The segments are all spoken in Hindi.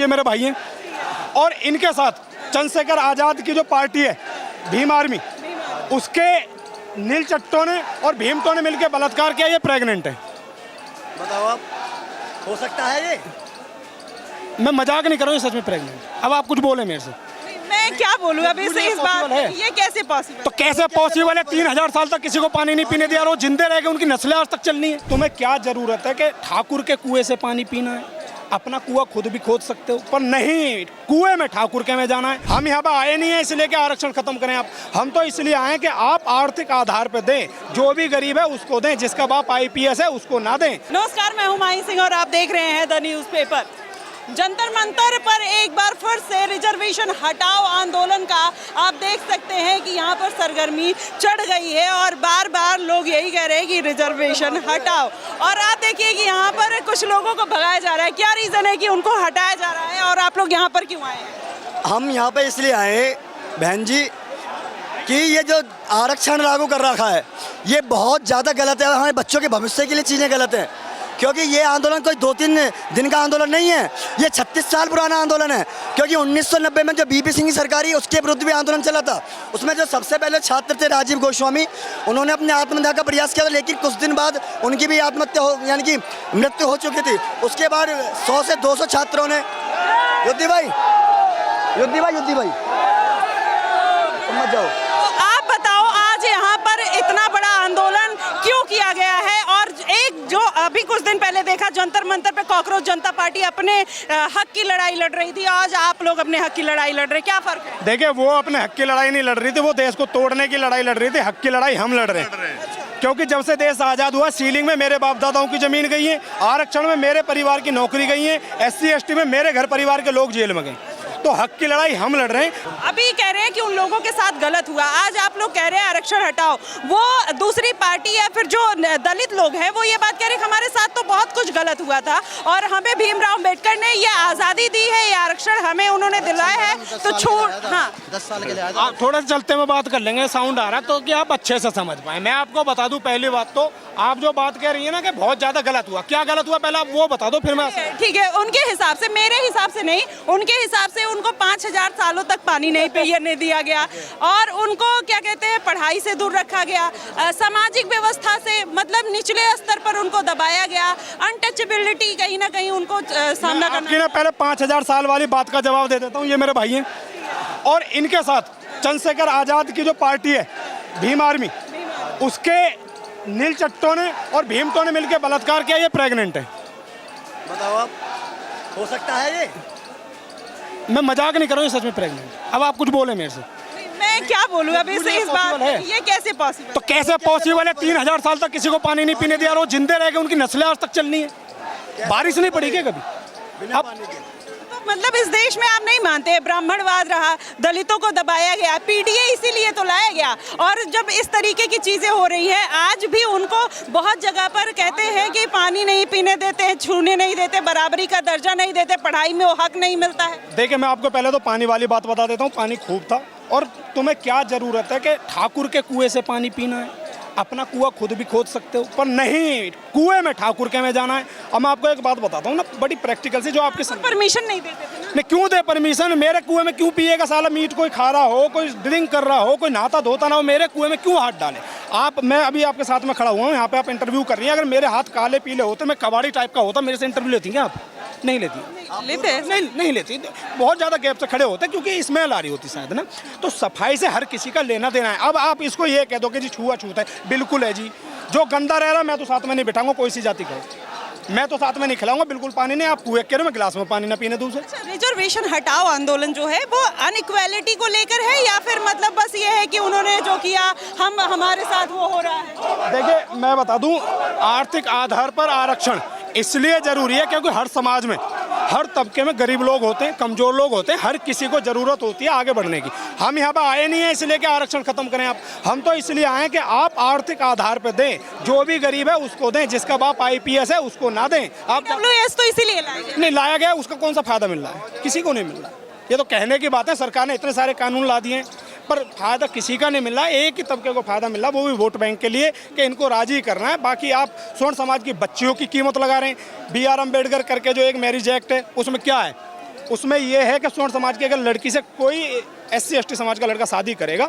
मेरे भाई हैं। और इनके साथ चंद्रशेखर आज़ाद की जो पार्टी है भीम आर्मी, उसके नील चट्टों ने और भीमटों ने मिलकर बलात्कार किया। ये प्रेग्नेंट है। बताओ आप, हो सकता है ये? मैं मजाक नहीं कर रहा हूँ, सच में प्रेग्नेंट। अब आप कुछ बोले मेरे से। मैं क्या बोलूँ अभी से इस बात, है। ये कैसे पॉसिबल? तो कैसे पॉसिबल है? 3000 साल तक किसी को पानी नहीं पीने दिया और वो जिंदे रह गए, उनकी नस्लें आज तक चलनी है। तुम्हें क्या जरूरत है कि ठाकुर के कुएं से पानी पीना है? अपना कुआं खुद भी खोद सकते हो, पर नहीं, कुएं में ठाकुर के में जाना है। हम यहाँ पे आए नहीं है इसलिए कि आरक्षण खत्म करें आप, हम तो इसलिए आए कि आप आर्थिक आधार पर दें, जो भी गरीब है उसको दें, जिसका बाप IPS है उसको ना दें। नमस्कार, मैं हूं माही सिंह और आप देख रहे हैं द न्यूज़पेपर। जंतर मंतर पर एक बार फिर से रिजर्वेशन हटाओ आंदोलन का आप देख सकते हैं कि यहाँ पर सरगर्मी चढ़ गई है और बार बार लोग यही कह रहे हैं कि रिजर्वेशन हटाओ। और आप देखिए कि यहाँ पर कुछ लोगों को भगाया जा रहा है। क्या रीज़न है कि उनको हटाया जा रहा है और आप लोग यहाँ पर क्यों आए हैं? हम यहाँ पे इसलिए आए बहन जी कि ये जो आरक्षण लागू कर रखा है ये बहुत ज़्यादा गलत है। हमारे बच्चों के भविष्य के लिए चीज़ें गलत हैं, क्योंकि ये आंदोलन कोई 2-3 दिन का आंदोलन नहीं है, ये 36 साल पुराना आंदोलन है। क्योंकि 1990 में जो BP सिंह की सरकार है उसके विरुद्ध भी आंदोलन चला था। उसमें जो सबसे पहले छात्र थे राजीव गोस्वामी, उन्होंने अपने आत्महत्या का प्रयास किया था, लेकिन कुछ दिन बाद उनकी भी आत्महत्या हो यानी कि मृत्यु हो चुकी थी। उसके बाद 100 से 200 छात्रों ने युद्धि भाई मत जाओ। तो आप बताओ आज यहाँ पर इतना बड़ा आंदोलन क्यों किया गया है? और एक जो अभी कुछ दिन पहले देखा जंतर मंतर पे कॉकरोच जनता पार्टी अपने हक की लड़ाई लड़ रही थी, आज आप लोग अपने हक की लड़ाई लड़ रहे, क्या फर्क है? देखिए, वो अपने हक की लड़ाई नहीं लड़ रही थी, वो देश को तोड़ने की लड़ाई लड़ रही थी। हक की लड़ाई हम लड़ रहे हैं। क्योंकि जब से देश आज़ाद हुआ, सीलिंग में मेरे बाप दादाओं की ज़मीन गई है, आरक्षण में मेरे परिवार की नौकरी गई है, SC ST में मेरे घर परिवार के लोग जेल में गए। तो हक की लड़ाई हम लड़ रहे हैं। अभी कह रहे हैं कि उन लोगों के साथ गलत हुआ, आज आप लोग कह रहे हैं आरक्षण हटाओ। वो दूसरी पार्टी या फिर जो दलित लोग हैं वो ये बात कह रहे हैं हमारे साथ तो बहुत कुछ गलत हुआ था और हमें भीमराव अम्बेडकर ने ये आज़ादी दी है, ये आरक्षण हमें उन्होंने दिलाया है, तो छोड़। हाँ, 10 साल के लिए आप थोड़ा चलते में बात कर लेंगे, साउंड आ रहा है तो कि आप अच्छे से समझ पाए। मैं आपको बता दूं, पहली बात तो आप जो बात कह रही है ना कि बहुत ज्यादा गलत हुआ, क्या गलत हुआ पहले आप वो बता दो, फिर मैं। ठीक है, उनके हिसाब से, मेरे हिसाब से नहीं, उनके हिसाब से उनको 5000 सालों तक पानी नहीं पीने दिया गया और उनको क्या कहते हैं पढ़ाई से दूर रखा गया, सामाजिक व्यवस्था से मतलब निचले स्तर पर उनको दबाया गया, अनटचेबिलिटी कहीं ना कहीं उनको सामना करना। पहले 5000 साल वाली बात का जवाब दे देता हूँ। ये मेरे भाई हैं और इनके साथ चंद्रशेखर आज़ाद की जो पार्टी है भीम आर्मी, उसके नील चट्टों ने और भीमटों ने मिलकर बलात्कार किया। ये प्रेग्नेंट है। बताओ आप, हो सकता है ये? मैं मजाक नहीं कर रहा हूँ, सच में प्रेग्नेंट। अब आप कुछ बोले मेरे से। मैं क्या बोलूँ अभी से इस बात, ये कैसे पॉसिबल? तो कैसे पॉसिबल है? 3000 साल तक किसी को पानी नहीं पीने दिया और वो जिंदे रह गए, उनकी नस्लें आज तक चलनी है। बारिश नहीं पड़ी क्या कभी? अब मतलब इस देश में आप नहीं मानते, ब्राह्मणवाद रहा, दलितों को दबाया गया, PDA इसीलिए तो लाया गया। और जब इस तरीके की चीजें हो रही हैं, आज भी उनको बहुत जगह पर कहते हैं कि पानी नहीं पीने देते हैं, छूने नहीं देते, बराबरी का दर्जा नहीं देते, पढ़ाई में वो हक नहीं मिलता है। देखिए, मैं आपको पहले तो पानी वाली बात बता देता हूँ। पानी खूब था और तुम्हें क्या जरूरत है कि ठाकुर के कुएं से पानी पीना है? अपना कुआं खुद भी खोद सकते हो, पर नहीं, कुएं में ठाकुर के में जाना है। अब मैं आपको एक बात बताता हूँ ना, बड़ी प्रैक्टिकल सी, जो आपके परमिशन नहीं देते थे ना। नहीं, क्यों दे परमिशन? मेरे कुएं में क्यों पिएगा साला? मीट कोई खा रहा हो, कोई ड्रिंक कर रहा हो, कोई नहाता धोता ना हो, मेरे कुएं में क्यों हाथ डाले आप? मैं अभी आपके साथ में खड़ा हुआ हूँ, यहाँ पे आप इंटरव्यू कर रही हैं। अगर मेरे हाथ काले पीले होते, मैं कबाड़ी टाइप का होता, मेरे से इंटरव्यू लेती हैं आप? नहीं लेती। नहीं लेती, बहुत ज़्यादा गैप से खड़े होते हैं क्योंकि स्मेल आ रही होती शायद ना। तो सफाई से हर किसी का लेना देना है। अब आप इसको ये कह दो कि जी छुआछूत है, बिल्कुल है जी। जो गंदा रह रहा है मैं तो साथ में नहीं बिठाऊंगा, कोई सी जाति का, मैं तो साथ में नहीं खिलाऊंगा, बिल्कुल पानी नहीं। आप कुएं कह रहे हो, मैं गिलास में पानी ना पीने दूँ से। रिजर्वेशन हटाओ आंदोलन जो है वो अनइक्वालिटी को लेकर है या फिर मतलब बस ये है कि उन्होंने जो किया हमारे साथ वो हो रहा है? देखिए, मैं बता दूं, आर्थिक आधार पर आरक्षण इसलिए जरूरी है क्योंकि हर समाज में, हर तबके में गरीब लोग होते हैं, कमजोर लोग होते हैं, हर किसी को जरूरत होती है आगे बढ़ने की। हम यहाँ पर आए नहीं है इसलिए कि आरक्षण खत्म करें आप, हम तो इसलिए आए कि आप आर्थिक आधार पर दें, जो भी गरीब है उसको दें, जिसका बाप IPS है उसको ना दें। आप WS तो इसीलिए नहीं लाया गया, उसका कौन सा फायदा मिल रहा है? किसी को नहीं मिल रहा। ये तो कहने की बात है, सरकार ने इतने सारे कानून ला दिए हैं पर फायदा किसी का नहीं मिल रहा। एक ही तबके को फायदा मिल रहा, वो भी वोट बैंक के लिए कि इनको राजी करना है। बाकी आप स्वर्ण समाज की बच्चियों की कीमत लगा रहे हैं। BR अम्बेडकर करके जो एक मैरिज एक्ट है, उसमें क्या है? उसमें ये है कि स्वर्ण समाज की अगर लड़की से कोई SC ST समाज का लड़का शादी करेगा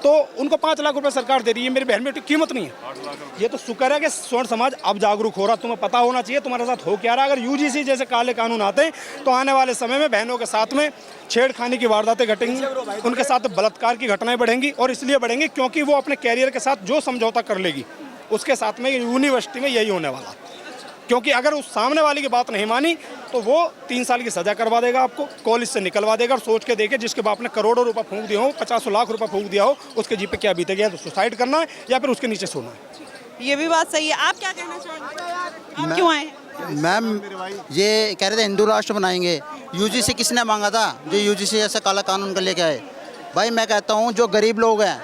तो उनको 5 लाख रुपए सरकार दे रही है। मेरी बहन बेटी की कीमत नहीं है। ये तो शुक्र है कि स्वर्ण समाज अब जागरूक हो रहा। तुम्हें पता होना चाहिए तुम्हारे साथ हो क्या रहा। अगर UGC जैसे काले कानून आते हैं तो आने वाले समय में बहनों के साथ में छेड़खानी की वारदातें घटेंगी, उनके साथ बलात्कार की घटनाएं बढ़ेंगी। और इसलिए बढ़ेंगी क्योंकि वो अपने कैरियर के साथ जो समझौता कर लेगी उसके साथ में यूनिवर्सिटी में यही होने वाला। क्योंकि अगर उस सामने वाली की बात नहीं मानी तो वो 3 साल की सजा करवा देगा, आपको कॉलेज से निकलवा देगा। और सोच के देखे जिसके बाप ने करोड़ों रुपए फूंक दिया हो, 50 लाख रुपए फूंक दिया हो, उसके जी पे क्या बीतेगा। या तो सुसाइड करना है या फिर उसके नीचे सोना है। ये भी बात सही है। आप क्या कहना चाहेंगे? आप क्यों आए? मैम ये कह रहे थे हिंदू राष्ट्र बनाएंगे। UGC किसने मांगा था जो UGC ऐसा काला कानून कर लेके आए? भाई मैं कहता हूँ जो गरीब लोग हैं,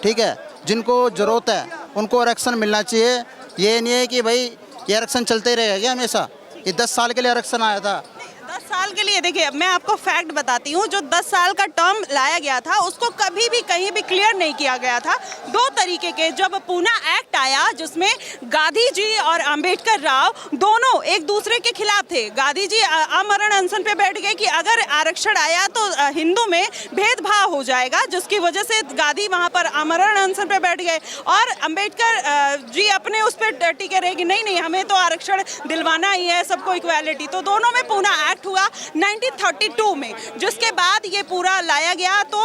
ठीक है, जिनको ज़रूरत है उनको आरक्षण मिलना चाहिए। ये नहीं है कि भाई ये आरक्षण चलते ही रहेगा क्या हमेशा? ये 10 साल के लिए आरक्षण आया था। 10 साल के लिए देखिए, मैं आपको फैक्ट बताती हूँ। जो 10 साल का टर्म लाया गया था उसको कभी भी कहीं भी क्लियर नहीं किया गया था। 2 तरीके के, जब पूना एक्ट आया जिसमें गांधी जी और अंबेडकर राव दोनों एक दूसरे के खिलाफ थे। गांधी जी आमरण अनशन पे बैठ गए कि अगर आरक्षण आया तो हिंदू में भेदभाव हो जाएगा, जिसकी वजह से गांधी वहाँ पर आमरण अनशन पे बैठ गए। और अंबेडकर जी अपने उस पर टिके रहे कि नहीं नहीं हमें तो आरक्षण दिलवाना ही है, सबको इक्वालिटी। तो दोनों में पूना एक्ट हुआ 1932 में, जिसके बाद ये पूरा लाया गया। तो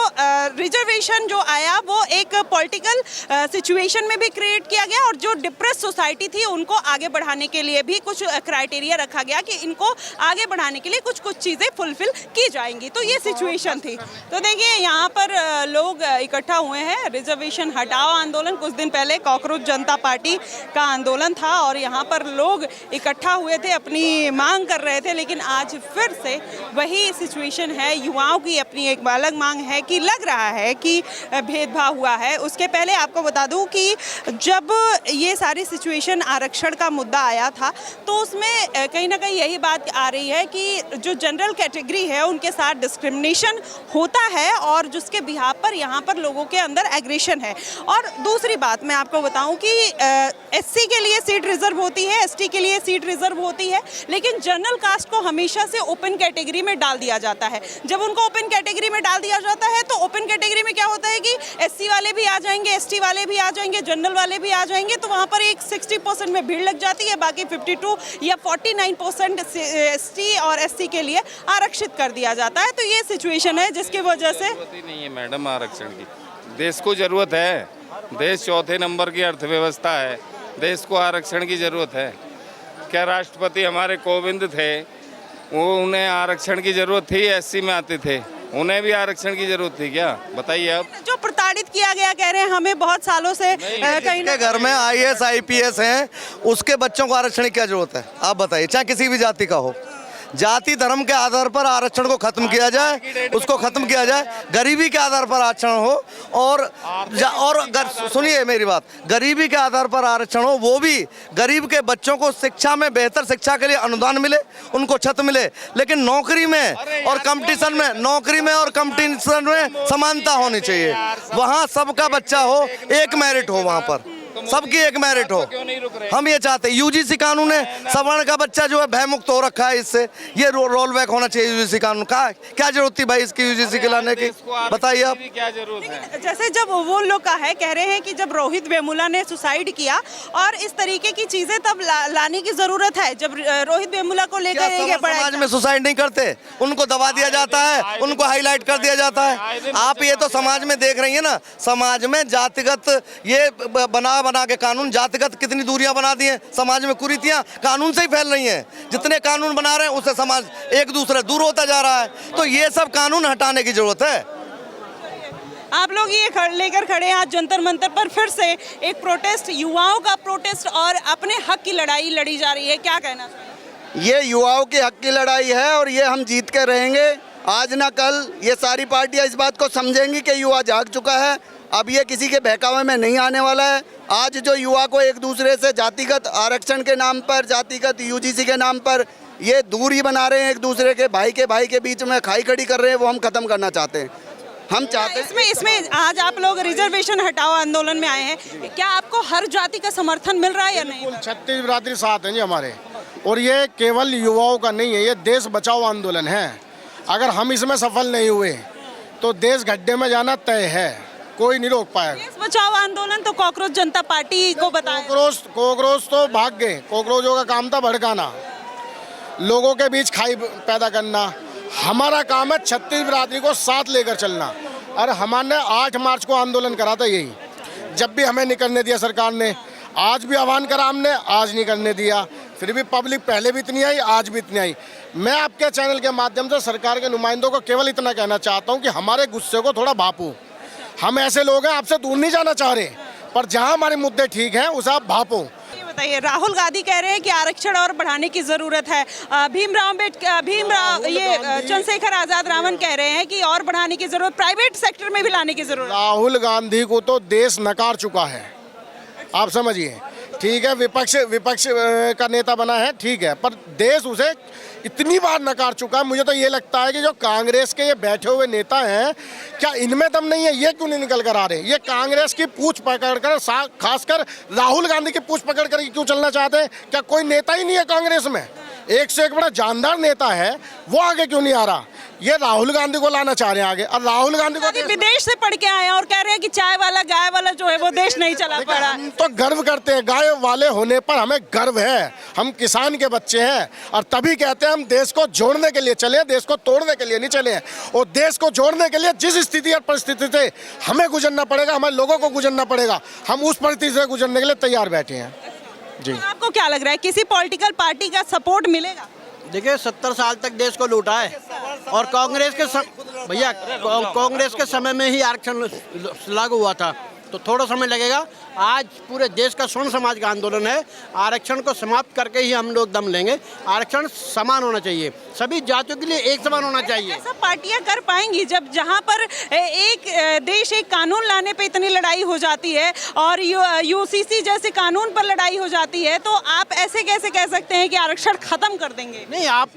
रिजर्वेशन जो आया वो एक पॉलिटिकल सिचुएशन में भी क्रिएट किया गया और जो डिप्रेस सोसाइटी थी उनको आगे बढ़ाने के लिए भी कुछ क्राइटेरिया रखा गया कि इनको आगे बढ़ाने के लिए कुछ कुछ चीज़ें फुलफिल की जाएंगी। तो ये सिचुएशन थी। तो देखिए यहाँ पर लोग इकट्ठा हुए हैं। रिजर्वेशन हटाओ आंदोलन, कुछ दिन पहले कॉकरोच जनता पार्टी का आंदोलन था और यहाँ पर लोग इकट्ठा हुए थे, अपनी मांग कर रहे थे। लेकिन आज फिर से वही सिचुएशन है। युवाओं की अपनी एक अलग मांग है कि लग रहा है कि भेदभाव हुआ है। उसके पहले आपको बता दूं कि जब ये सारी सिचुएशन आरक्षण का मुद्दा आया था तो उसमें कहीं ना कहीं यही बात आ रही है कि जो जनरल कैटेगरी है उनके साथ डिस्क्रिमिनेशन होता है और जिसके बिहाफ पर यहाँ पर लोगों के अंदर एग्रेशन है। और दूसरी बात मैं आपको बताऊं कि SC के लिए सीट रिजर्व होती है, ST के लिए सीट रिजर्व होती है, लेकिन जनरल कास्ट को हमेशा से ओपन कैटेगरी में डाल दिया जाता है। जब उनको ओपन कैटेगरी में डाल दिया जाता है तो ओपन कैटेगरी में क्या होता है कि SC वाले भी आ जाएंगे, ST वाले भी आ जाएंगे, जनरल वाले भी आ जाएंगे। तो वहाँ पर एक 60% में भीड़ लग जाती है, बाकी 52 या 49% ST और SC के लिए आरक्षित कर दिया जाता है। तो ये सिचुएशन है जिसकी वजह से नहीं है मैडम आरक्षण की। देश को जरूरत है, देश 4थे नंबर की अर्थव्यवस्था है, देश को आरक्षण की जरूरत है। क्या राष्ट्रपति हमारे कोविंद थे, वो उन्हें आरक्षण की जरूरत थी, SC में आते थे, उन्हें भी आरक्षण की जरूरत थी क्या? बताइए अब। जो प्रताड़ित किया गया, कह रहे हैं हमें बहुत सालों से कहीं के घर में IAS IPS हैं, उसके बच्चों को आरक्षण की क्या जरूरत है? आप बताइए, चाहे किसी भी जाति का हो। जाति धर्म के आधार पर आरक्षण को खत्म किया जाए, उसको खत्म किया जाए। गरीबी के आधार पर आरक्षण हो और सुनिए मेरी बात, गरीबी के आधार पर आरक्षण हो, वो भी गरीब के बच्चों को शिक्षा में, बेहतर शिक्षा के लिए अनुदान मिले, उनको छत मिले। लेकिन नौकरी में और कंपटीशन में, नौकरी में और कंपटीशन में समानता होनी चाहिए। वहाँ सबका बच्चा हो, एक मेरिट हो, वहाँ पर सबकी एक मेरिट हो। हम ये चाहते हैं। UGC कानून है, सवर्ण का बच्चा जो है भयमुक्त हो रखा है, इससे ये रोल बैक होना चाहिए। UGC कानून का क्या जरूरत थी भाई इसकी UGC के लाने की? बताइए आप। क्या जरूरत है? जैसे जब वो लोग का है, कह रहे हैं कि जब रोहित वेमुला ने सुसाइड किया और इस तरीके की चीजें तब लाने की जरूरत है। जब रोहित वेमुला को लेकर समाज में सुसाइड नहीं करते, उनको दबा दिया जाता है, उनको हाईलाइट कर दिया जाता है। आप ये तो समाज में देख रही है ना, समाज में जातिगत ये बना के कानून, जातिगत कितनी दूरियां बना दी हैं समाज में। कुरीतियां कानून से ही फैल रही हैं। जितने कानून बना रहे हैं उससे समाज एक दूसरे दूर होता जा रहा है। तो ये सब कानून हटाने की जरूरत है। आप लोग ये लेकर खड़े हैं आज जंतर मंतर पर, फिर से एक प्रोटेस्ट, युवाओं का प्रोटेस्ट और अपने हक की लड़ाई लड़ी जा रही है। क्या कहना चाहिए? ये युवाओं के हक की लड़ाई है और ये हम जीत के रहेंगे। आज ना कल ये सारी पार्टियां इस बात को समझेंगी कि युवा जाग चुका है। अब ये किसी के बहकावे में नहीं आने वाला है। आज जो युवा को एक दूसरे से जातिगत आरक्षण के नाम पर, जातिगत UGC के नाम पर ये दूरी बना रहे हैं, एक दूसरे के भाई के बीच में खाई खड़ी कर रहे हैं, वो हम खत्म करना चाहते हैं। हम चाहते हैं इसमें आज आप लोग रिजर्वेशन हटाओ आंदोलन में आए हैं, क्या आपको हर जाति का समर्थन मिल रहा है या नहीं? 36 बिरादरी साथ हैं जी हमारे, और ये केवल युवाओं का नहीं है, ये देश बचाओ आंदोलन है। अगर हम इसमें सफल नहीं हुए तो देश गड्ढे में जाना तय है, कोई नहीं रोक पाएगा। देश बचाओ आंदोलन तो कॉकरोच जनता पार्टी को बताया। कोकरोच तो भाग गए, कोकरोचों का काम था भड़काना, लोगों के बीच खाई पैदा करना। हमारा काम है छत्तीस बिरादरी को साथ लेकर चलना। और हमारे 8 मार्च को आंदोलन करा था यही, जब भी हमें नहीं करने दिया सरकार ने। आज भी आह्वान करा हमने, आज नहीं करने दिया। फिर भी पब्लिक पहले भी इतनी आई, आज भी इतनी आई। मैं आपके चैनल के माध्यम से सरकार के नुमाइंदों को केवल इतना कहना चाहता हूँ कि हमारे गुस्से को थोड़ा भापो। हम ऐसे लोग हैं, आपसे दूर नहीं जाना चाह रहे, पर जहाँ हमारे मुद्दे ठीक हैं उसे आप भापो। ये बताइए, राहुल गांधी कह रहे हैं कि आरक्षण और बढ़ाने की जरूरत है। चंद्रशेखर आजाद रावण कह रहे हैं कि और बढ़ाने की जरूरत, प्राइवेट सेक्टर में भी लाने की जरूरत। राहुल गांधी को तो देश नकार चुका है, आप समझिए। ठीक है, विपक्ष का नेता बना है, ठीक है, पर देश उसे इतनी बार नकार चुका है। मुझे तो ये लगता है कि जो कांग्रेस के ये बैठे हुए नेता हैं, क्या इनमें दम नहीं है? ये क्यों नहीं निकल कर आ रहे? ये कांग्रेस की पूछ पकड़ कर, खासकर राहुल गांधी की पूछ पकड़ कर क्यों चलना चाहते हैं? क्या कोई नेता ही नहीं है कांग्रेस में? एक से एक बड़ा जानदार नेता है, वो आगे क्यों नहीं आ रहा? ये राहुल गांधी को लाना चाह रहे हैं आगे। और राहुल गांधी को विदेश से पढ़ के आए हैं और कह रहे हैं कि चाय वाला गाय वाला जो है वो देश नहीं चला पा रहा। हम तो गर्व करते हैं, गाय वाले होने पर हमें गर्व है। हम किसान के बच्चे हैं और तभी कहते हैं हम देश को जोड़ने के लिए चले, देश को तोड़ने के लिए नहीं चले हैं। और देश को जोड़ने के लिए जिस स्थिति और परिस्थिति से हमें गुजरना पड़ेगा, हमारे लोगों को गुजरना पड़ेगा, हम उस परिस्थिति से गुजरने के लिए तैयार बैठे हैं जी। तो आपको क्या लग रहा है, किसी पॉलिटिकल पार्टी का सपोर्ट मिलेगा? देखिए 70 साल तक देश को लूटा है और कांग्रेस के समय में ही आरक्षण लागू हुआ था, तो थोड़ा समय लगेगा। आज पूरे देश का स्वर्ण समाज का आंदोलन है। आरक्षण को समाप्त करके ही हम लोग दम लेंगे। आरक्षण समान होना चाहिए, सभी जातियों के लिए एक समान होना चाहिए। ऐसा पार्टियां कर पाएंगी जब जहां पर एक देश एक कानून लाने पे इतनी लड़ाई हो जाती है और यूसीसी जैसे कानून पर लड़ाई हो जाती है, तो आप ऐसे कैसे कह सकते हैं कि आरक्षण खत्म कर देंगे? नहीं, आप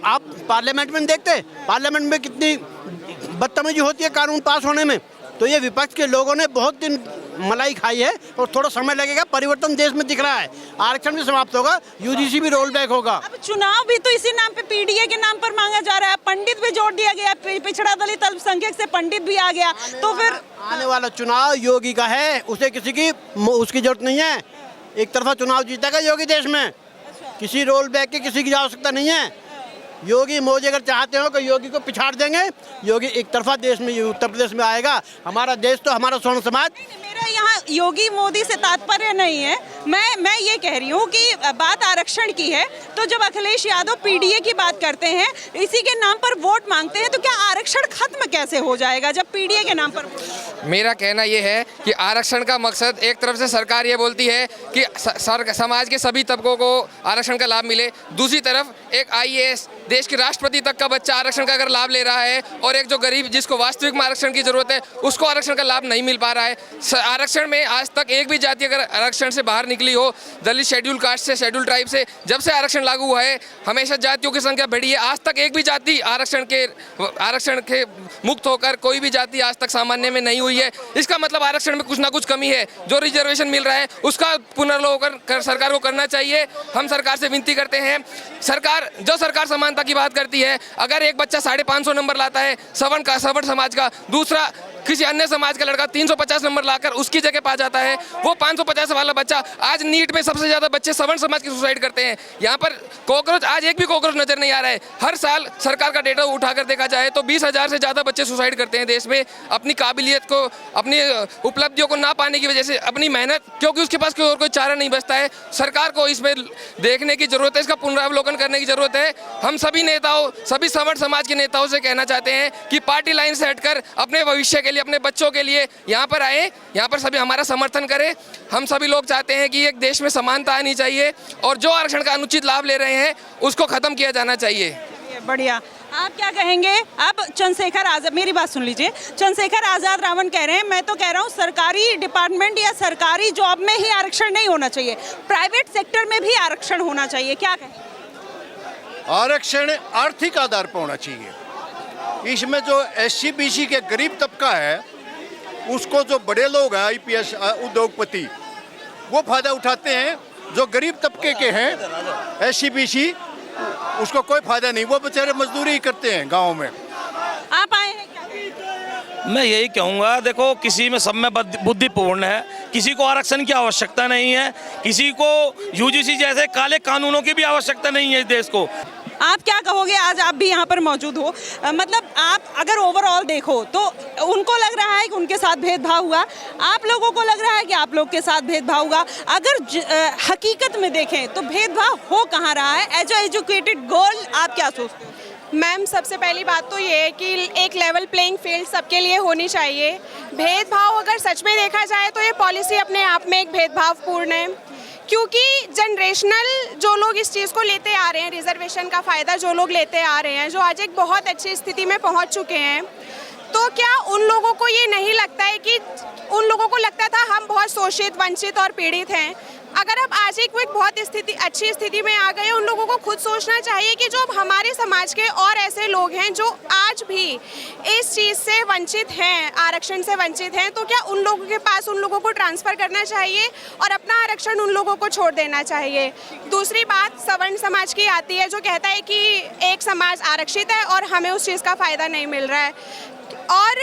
पार्लियामेंट में देखते हैं, पार्लियामेंट में कितनी बदतमीजी होती है कानून पास होने में। तो ये विपक्ष के लोगों ने बहुत दिन मलाई खाई है और थोड़ा समय लगेगा। परिवर्तन देश में दिख रहा है, आरक्षण भी समाप्त होगा, यूजीसी भी रोल बैक होगा। अब चुनाव भी तो इसी नाम पे, पीडीए के नाम पर मांगा जा रहा है। पंडित भी जोड़ दिया गया, पिछड़ा दलित अल्पसंख्यक से पंडित भी आ गया, तो फिर आने वाला चुनाव योगी का है, उसे किसी की उसकी जरूरत नहीं है। एक तरफा चुनाव जीतेगा योगी देश में, किसी रोल बैक की किसी की आवश्यकता नहीं है। योगी मोदी अगर चाहते हो कि योगी को पिछाड़ देंगे, योगी एक तरफा देश में, उत्तर प्रदेश में आएगा। हमारा देश तो हमारा स्वर्ण समाज। मेरा यहाँ योगी मोदी से तात्पर्य नहीं है, मैं ये कह रही हूँ कि बात आरक्षण की है, तो जब अखिलेश यादव पीडीए की बात करते हैं, इसी के नाम पर वोट मांगते हैं, तो क्या आरक्षण खत्म कैसे हो जाएगा जब पीडीए के नाम पर? मेरा कहना ये है कि आरक्षण का मकसद, एक तरफ से सरकार ये बोलती है कि समाज के सभी तबकों को आरक्षण का लाभ मिले, दूसरी तरफ एक आईएएस देश के राष्ट्रपति तक का बच्चा आरक्षण का अगर लाभ ले रहा है, और एक जो गरीब जिसको वास्तविक में आरक्षण की जरूरत है उसको आरक्षण का लाभ नहीं मिल पा रहा है। आरक्षण में आज तक एक भी जाति अगर आरक्षण से बाहर निकली हो, दलित, शेड्यूल कास्ट से, शेड्यूल ट्राइब से, जब से आरक्षण लागू हुआ है हमेशा जातियों की संख्या बढ़ी है। आज तक एक भी जाति आरक्षण के मुक्त होकर कोई भी जाति आज तक सामान्य में नहीं हुई है। इसका मतलब आरक्षण में कुछ ना कुछ कमी है। जो रिजर्वेशन मिल रहा है उसका पुनर्लोकन सरकार को करना चाहिए। हम सरकार से विनती करते हैं, सरकार समानता की बात करती है, अगर एक बच्चा 550 नंबर लाता है सवर्ण समाज का, दूसरा किसी अन्य समाज का लड़का 350 नंबर लाकर उसकी जगह पा जाता है, वो 550 वाला बच्चा, आज नीट में सबसे ज्यादा बच्चे सवर्ण समाज की सुसाइड करते हैं। यहाँ पर कॉकरोच, आज एक भी कॉकरोच नजर नहीं आ रहा है। हर साल सरकार का डेटा उठाकर देखा जाए तो 20,000 से ज्यादा बच्चे सुसाइड करते हैं देश में, अपनी काबिलियत को, अपनी उपलब्धियों को ना पाने की वजह से, अपनी मेहनत, क्योंकि उसके पास कोई चारा नहीं बचता है। सरकार को इसमें देखने की जरूरत है, इसका पुनरावलोकन करने की जरूरत है। हम सभी नेताओं, सभी सवर्ण समाज के नेताओं से कहना चाहते हैं कि पार्टी लाइन से हटकर अपने भविष्य के लिए, अपने बच्चों के लिए यहाँ पर आए, यहाँ पर सभी हमारा समर्थन करें। हम सभी लोग चाहते हैं कि एक देश में समानता आनी चाहिए और जो आरक्षण का अनुचित लाभ ले रहे हैं उसको खत्म किया जाना चाहिए। बढ़िया, आप क्या कहेंगे? अब चंद्रशेखर आजाद, मेरी बात सुन लीजिए, चंद्रशेखर आजाद रावण कह रहे हैं, मैं तो कह रहा हूँ सरकारी डिपार्टमेंट या सरकारी जॉब में ही आरक्षण नहीं होना चाहिए, प्राइवेट सेक्टर में भी आरक्षण होना चाहिए, क्या कहें? आरक्षण आर्थिक आधार पर होना चाहिए। इसमें जो SC BC के गरीब तबका है उसको, जो बड़े लोग हैं IPS उद्योगपति, वो फायदा उठाते हैं। जो गरीब तबके के हैं SC BC, उसको कोई फायदा नहीं, वो बेचारे मजदूरी करते हैं गाँव में। आप आए हैं क्या? मैं यही कहूँगा, देखो किसी में सब में बुद्धिपूर्ण है, किसी को आरक्षण की आवश्यकता नहीं है, किसी को यूजीसी जैसे काले कानूनों की भी आवश्यकता नहीं है इस देश को। आप क्या कहोगे, आज आप भी यहाँ पर मौजूद हो, मतलब आप अगर ओवरऑल देखो तो उनको लग रहा है कि उनके साथ भेदभाव हुआ, आप लोगों को लग रहा है कि आप लोग के साथ भेदभाव हुआ। अगर हकीकत में देखें तो भेदभाव हो कहाँ रहा है? एज एजुकेटेड गर्ल आप क्या सोचते हो? मैम, सबसे पहली बात तो ये है कि एक लेवल प्लेइंग फील्ड सबके लिए होनी चाहिए। भेदभाव अगर सच में देखा जाए तो ये पॉलिसी अपने आप में एक भेदभावपूर्ण है, क्योंकि जनरेशनल जो लोग इस चीज़ को लेते आ रहे हैं, रिजर्वेशन का फ़ायदा जो लोग लेते आ रहे हैं, जो आज एक बहुत अच्छी स्थिति में पहुंच चुके हैं, तो क्या उन लोगों को ये नहीं लगता है कि उन लोगों को लगता था हम बहुत शोषित, वंचित और पीड़ित हैं। अगर अब आज एक बहुत अच्छी स्थिति में आ गए, उन लोगों को खुद सोचना चाहिए कि जो हमारे समाज के और ऐसे लोग हैं जो आज भी इस चीज़ से वंचित हैं, आरक्षण से वंचित हैं, तो क्या उन लोगों के पास उन लोगों को ट्रांसफ़र करना चाहिए और अपना आरक्षण उन लोगों को छोड़ देना चाहिए। दूसरी बात सवर्ण समाज की आती है, जो कहता है कि एक समाज आरक्षित है और हमें उस चीज़ का फ़ायदा नहीं मिल रहा है। और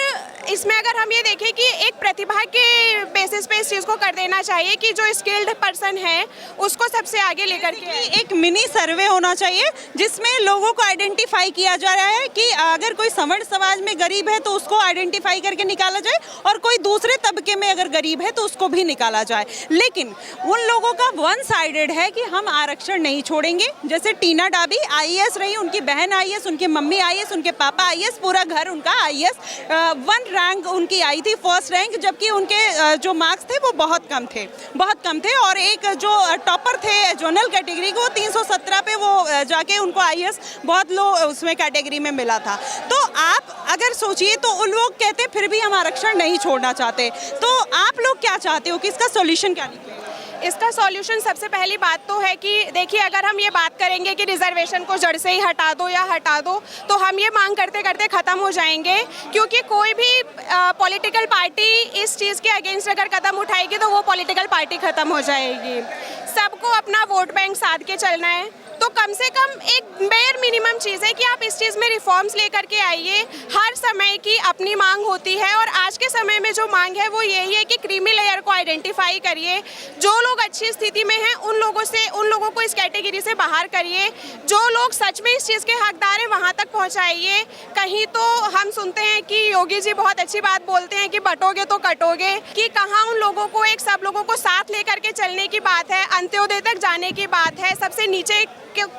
इसमें अगर हम ये देखें कि एक प्रतिभा के बेसिस पे इस चीज़ को कर देना चाहिए कि जो स्किल्ड पर्सन है उसको सबसे आगे लेकर के एक मिनी सर्वे होना चाहिए जिसमें लोगों को आइडेंटिफाई किया जा रहा है कि अगर कोई सवर्ण समाज में गरीब है तो उसको आइडेंटिफाई करके निकाला जाए और कोई दूसरे तबके में अगर गरीब है तो उसको भी निकाला जाए। लेकिन उन लोगों का वन साइडेड है कि हम आरक्षण नहीं छोड़ेंगे। जैसे टीना डाबी आईएएस रही, उनकी बहन आईएएस, उनकी मम्मी आईएएस, उनके पापा आईएएस, पूरा घर उनका आईएएस, 1 रैंक उनकी आई थी, फर्स्ट रैंक, जबकि उनके जो मार्क्स थे वो बहुत कम थे। और एक जो टॉपर थे जनरल कैटेगरी को 317 पे वो जाके उनको आईएएस बहुत लो उसमें कैटेगरी में मिला था। तो आप अगर सोचिए तो उन लोग कहते फिर भी हम आरक्षण नहीं छोड़ना चाहते, तो आप लोग क्या चाहते हो कि इसका सॉल्यूशन क्या निकले? इसका सॉल्यूशन सबसे पहली बात तो है कि देखिए, अगर हम ये बात करेंगे कि रिजर्वेशन को जड़ से ही हटा दो तो हम ये मांग करते करते ख़त्म हो जाएंगे, क्योंकि कोई भी पॉलिटिकल पार्टी इस चीज़ के अगेंस्ट अगर कदम उठाएगी तो वो पॉलिटिकल पार्टी ख़त्म हो जाएगी। सबको अपना वोट बैंक साध के चलना है, तो कम से कम एक बेयर मिनिमम चीज़ है कि आप इस चीज़ में रिफॉर्म्स लेकर के आइए। हर समय की अपनी मांग होती है और आज के समय में जो मांग है वो यही है कि क्रीमी लेयर को आइडेंटिफाई करिए। जो लोग अच्छी स्थिति में हैं उन लोगों को इस कैटेगरी से बाहर करिए। जो लोग सच में इस चीज़ के हकदार हैं वहाँ तक पहुँचाइए। कहीं तो हम सुनते हैं कि योगी जी बहुत अच्छी बात बोलते हैं कि बटोगे तो कटोगे, कि कहाँ उन लोगों को सब लोगों को साथ लेकर के चलने की बात है, अंत्योदय तक जाने की बात है, सबसे नीचे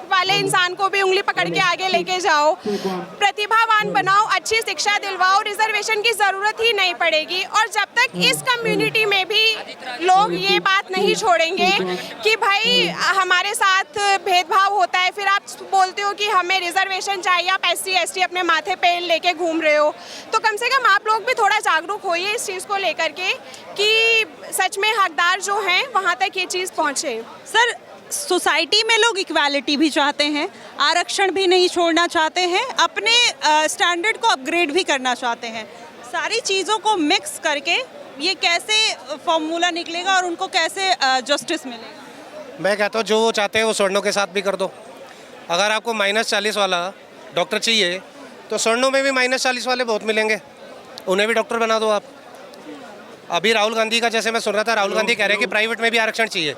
वाले इंसान को भी उंगली पकड़ के आगे लेके जाओ, प्रतिभावान बनाओ, अच्छी शिक्षा दिलवाओ, रिजर्वेशन की जरूरत ही नहीं पड़ेगी। और जब तक इस कम्युनिटी में भी लोग ये बात नहीं छोड़ेंगे कि भाई हमारे साथ भेदभाव होता है, फिर आप बोलते हो कि हमें रिजर्वेशन चाहिए, आप SC ST अपने माथे पे लेके घूम रहे हो, तो कम से कम आप लोग भी थोड़ा जागरूक होइए इस चीज़ को लेकर के कि सच में हकदार जो हैं वहाँ तक ये चीज़ पहुँचे। सर, सोसाइटी में लोग इक्वालिटी भी चाहते हैं, आरक्षण भी नहीं छोड़ना चाहते हैं, अपने स्टैंडर्ड को अपग्रेड भी करना चाहते हैं। सारी चीज़ों को मिक्स करके ये कैसे फॉर्मूला निकलेगा और उनको कैसे जस्टिस मिलेगा? मैं कहता हूँ जो वो चाहते हैं वो स्वर्णों के साथ भी कर दो। अगर आपको -40 वाला डॉक्टर चाहिए तो स्वर्णों में भी -40 वाले बहुत मिलेंगे, उन्हें भी डॉक्टर बना दो आप। अभी राहुल गांधी का, जैसे मैं सुन रहा था, राहुल गांधी कह रहे हैं कि प्राइवेट में भी आरक्षण चाहिए,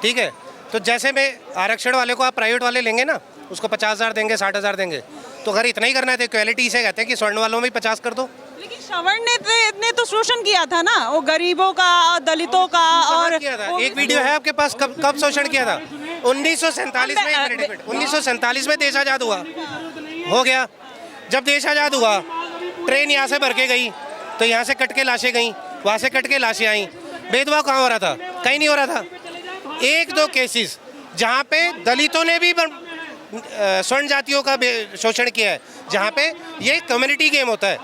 ठीक है, तो जैसे में आरक्षण वाले को आप प्राइवेट वाले लेंगे ना, उसको 50,000 देंगे, 60,000 देंगे, तो अगर इतना ही करना है तो इक्वालिटी से कहते हैं कि स्वर्ण वालों में 50 कर दो। लेकिन सवर्ण ने तो शोषण किया था ना, वो गरीबों का, दलितों का, और किया था। एक वीडियो है आपके पास, कब शोषण किया था? 1947 में देश आज़ाद हुआ, हो गया। जब देश आज़ाद हुआ, ट्रेन यहाँ से भर के गई तो यहाँ से कट के लाशें गई, वहाँ से कट के लाशें आई। भेदभाव कहाँ हो रहा था? कहीं नहीं हो रहा था। 1-2 केसेस जहाँ पे दलितों ने भी स्वर्ण जातियों का शोषण किया है, जहाँ पे ये कम्युनिटी गेम होता है,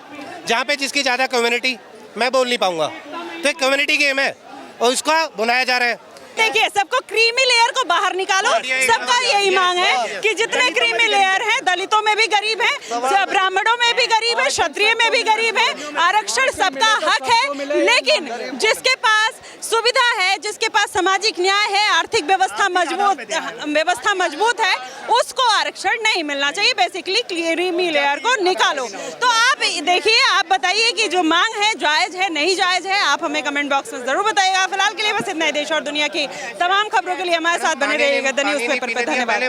जहाँ पे जिसकी ज़्यादा कम्युनिटी, मैं बोल नहीं पाऊँगा, तो एक कम्युनिटी गेम है और उसका बुलाया जा रहा है। देखिए, सबको क्रीमी लेयर को बाहर निकालो, सबका यही मांग है कि जितने क्रीमी लेयर हैं, दलितों में भी गरीब हैं, ब्राह्मणों में भी गरीब है, क्षत्रिय में भी गरीब है, आरक्षण सबका हक है, लेकिन जिसके पास सुविधा है, जिसके पास सामाजिक न्याय है, आर्थिक व्यवस्था मजबूत है, उसको आरक्षण नहीं मिलना चाहिए। बेसिकली क्रीमी लेयर को निकालो। तो आप देखिए आप बताइए कि जो मांग है जायज़ है नहीं जायज़ है, आप हमें कमेंट बॉक्स में ज़रूर बताइएगा। फिलहाल के लिए बस इतना ही। देश और दुनिया की तमाम खबरों के लिए हमारे साथ बने रहिएगा द न्यूज़ पेपर पर। धन्यवाद।